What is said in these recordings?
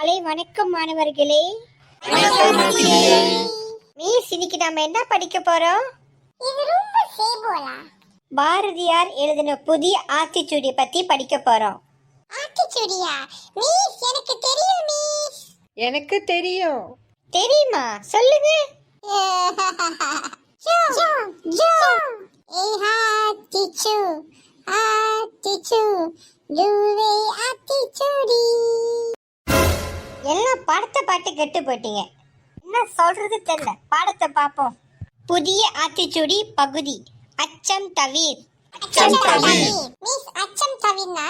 காலை வணக்கம் மாணவர்களே. மிஸ், இன்னைக்கு நாம என்ன படிக்க போறோம்? பாரதியார் எழுதின புதிய ஆத்திச்சூடி பத்தி படிக்க போறோம். ஆத்திச்சூடியா? மிஸ், எனக்கு தெரியும் மிஸ். எனக்கு தெரியும். தெரியுமா? சொல்லுங்க. எல்லாம் பாடத்தை பாட்டு கெட்டு போட்டீங்க. என்ன சொல்றது தெரியல. பாடத்தை பார்ப்போம். புதிய ஆத்திச்சூடி பகுதி அச்சம் தவிர். மிஸ், அச்சம் தவிர்னா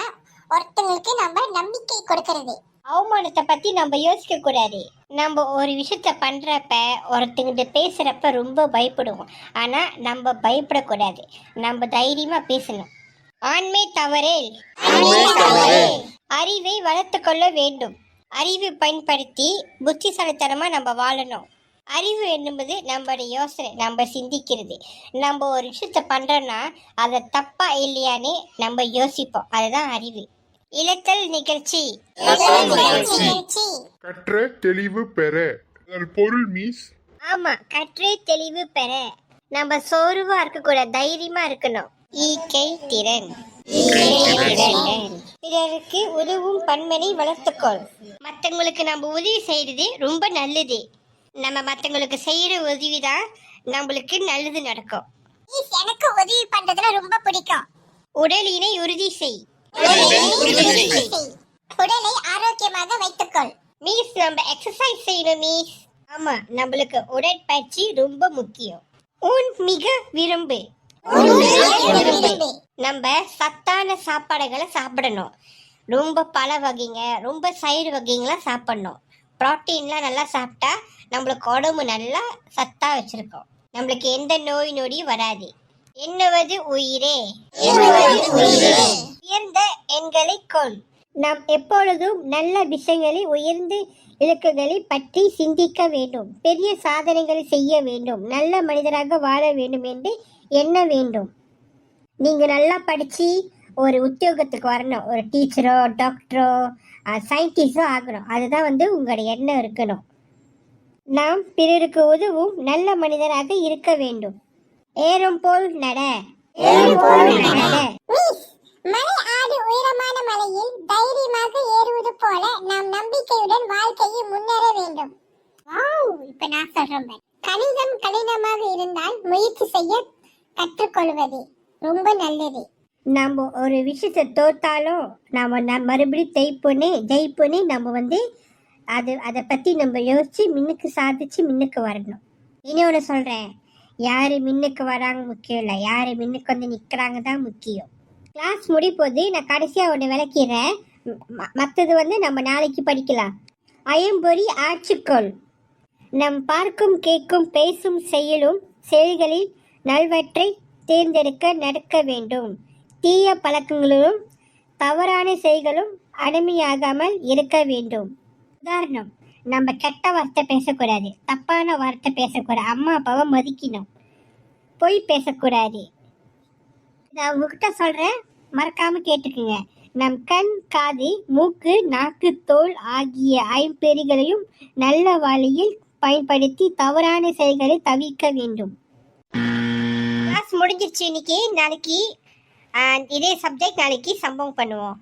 ஒருத்தங்களுக்கு நம்ம நம்பிக்கை கொடுக்கிறது. அவமானத்தை பத்தி நம்ம யோசிக்க கூடாது. நம்ம ஒரு விஷயத்த பண்றப்ப ஒருத்தங்கிட்ட பேசுறப்ப ரொம்ப பயப்படுவோம். ஆனா நம்ம பயப்படக்கூடாது. நம்ம தைரியமா பேசணும். ஆண்மை தவறேல் அறிவை வளர்த்து கொள்ள வேண்டும். அறிவை பயன்படுத்தி புத்திசாலித்தனமா நம்ம வாழணும். அறிவு என்பது நம்மளுடைய யோசனை, நம்ம சிந்திக்கிறது. நம்ம ஒரு விஷயத்த பண்றோம்னா அதை தப்பா இல்லையான்னு நம்ம யோசிப்போம். அதுதான் அறிவு. இலக்கல் நிகழ்ச்சி. கற்ற தெளிவு பெற. பொருள் மிஸ். ஆமா, கற்றே தெளிவு பெற. நம்ம சோர்வா இருக்க கூட தைரியமா இருக்கணும். ஈகை திறன். பிறருக்கு உதவும் பன்மனை வளர்த்துக்கொள். மற்றவங்களுக்கு நம்ம உதவி செய்யறது ரொம்ப நல்லது. நம்ம மற்றவங்களுக்கு செய்யற உதவிதான் நம்மளுக்கு நல்லது நடக்கும். மிஸ், எனக்கு உதவி பண்றதுல ரொம்ப பிடிக்கும். உடலினை உறுதி செய். உடலை ஆரோக்கியமாக வைத்துக்கொள். மிஸ், நம்ம எக்ஸசைஸ் செய்யணும் மிஸ். ஆமா, நம்மளுக்கு உடற்பயிற்சி ரொம்ப முக்கியம். உன் மிக விரும்பு. நம்ம சத்தான சாப்பாடுகளை சாப்பிடணும். ரொம்ப பழ வகைங்க, ரொம்ப சைடு வகைங்களாம் சாப்பிடணும். ப்ரோட்டீன்லாம் நல்லா சாப்பிட்டா நம்மளுக்கு உடம்பு நல்லா சத்தா வச்சிருக்கோம். நம்மளுக்கு எந்த நோய் நொடியும் வராது. எண்ணுவது உயிரே. உயர்ந்த எண்களை கொள். நாம் எப்பொழுதும் நல்ல விஷயங்களை, உயர்ந்த இலக்குகளை பற்றி சிந்திக்க வேண்டும். பெரிய சாதனைகளை செய்ய வேண்டும். நல்ல மனிதராக வாழ வேண்டும் என்று எண்ண வேண்டும். நீங்க நல்லா படிச்சு ஒரு உத்தியோகத்துக்கு வரணும். ஒரு டீச்சரோ, டாக்டரோ, சயின்டிஸ்டோ ஆகணும். அதுதான் உங்களுடைய எண்ணம் இருக்கணும். நாம் பிறருக்கு உதவும் நல்ல மனிதராக இருக்க வேண்டும். ஏறும் போல் நட. மிஸ், மலை ஆடு உயரமான மலையில் தைரியமாக ஏறுவது போல நாம் நம்பிக்கையுடன் வாழ்க்கையை முன்னேற வேண்டும். இப்ப நான் சொல்றேன். கணிதம் கடினமாக இருந்தால் முயற்சி செய்ய கற்றுக்கொள்வது ரொம்ப நல்லது. நம்ம ஒரு விஷயத்தை தோத்தாலும் நம்ம மறுபடியும் ஜெயிப்போனே நம்ம அதை பற்றி நம்ம யோசிச்சு முன்னுக்கு சாதிச்சு முன்னுக்கு வரணும். இன்னொன்று சொல்கிறேன், யார் முன்னுக்கு வராங்க முக்கியம் இல்லை, யார் முன்னுக்கு நிற்கிறாங்க தான் முக்கியம். கிளாஸ் முடிப்போது நான் கடைசியாக ஒன்று விளக்கிறேன். மற்றது நம்ம நாளைக்கு படிக்கலாம். ஐம்பொறி ஆட்சிக்கொள். நம் பார்க்கும், கேட்கும், பேசும், செயல்களில் நல்வற்றை தேர்ந்தெடுக்க நடக்க வேண்டும். தீய பழக்கங்களும் தவறான செயல்களும் அடிமையாகாமல் இருக்க வேண்டும். உதாரணம், நம்ம கெட்ட வார்த்தை பேசக்கூடாது, தப்பான வார்த்தை பேசக்கூடாது, அம்மா அப்பாவை மதிக்கணும், பொய் பேசக்கூடாது. நான் உங்ககிட்ட சொல்கிறேன், மறக்காம கேட்டுக்குங்க. நம் கண், காது, மூக்கு, நாக்கு, தோல் ஆகிய ஐம்பெறிகளையும் நல்ல வழியில் பயன்படுத்தி தவறான செயல்களை தவிர்க்க வேண்டும். கிளாஸ் முடிஞ்சிருச்சு இன்னைக்கு. நாளைக்கு இதே சப்ஜெக்ட் நாளைக்கு சம்பவம் பண்ணுவோம்.